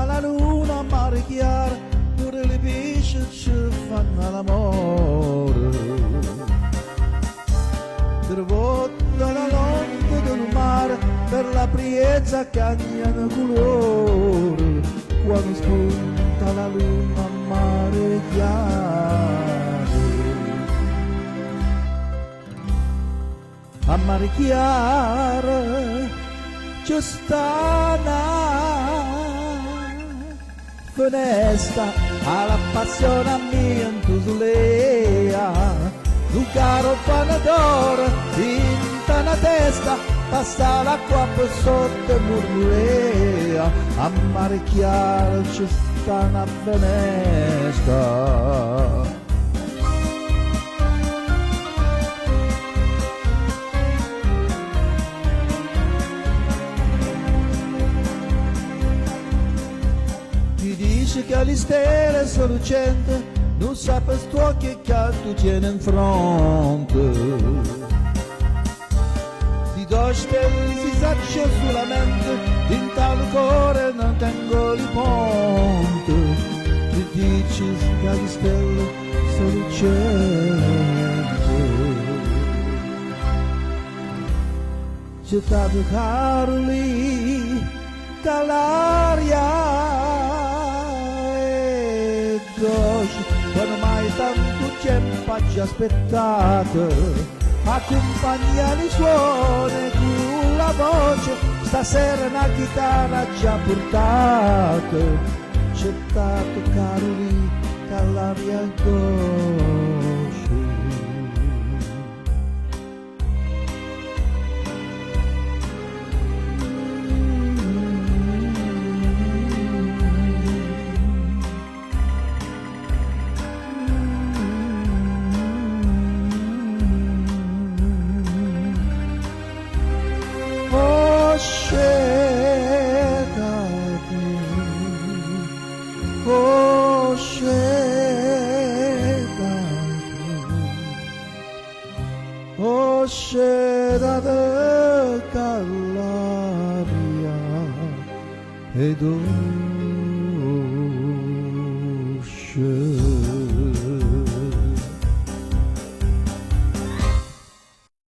la luna mare chiara, pure le pesci ci fanno l'amore. Travolta la notte del mare per la priezza cambiano colore, quando spunta la luna mare chiaro. A mare chiaro c'è sta una finestra all'appassionamento sull'ea, un caro panadoro tinta una testa, passa l'acqua per sotto e murmurea. A mare chiaro c'è sta una finestra. Dice che le stelle sono lucenti, non sape sto che tu tieni in fronte. Di due stelle si saccia solamente, in tale cuore non tengo il ponte. Ti dici che le stelle sono lucenti. C'è stato caro lì, dall'aria. Quando mai tanto tempo ci aspettate, accompagna i suoni con la voce, stasera una chitarra già portata. C'è stato caro lì dall'aria dolce. Scena de Calabria e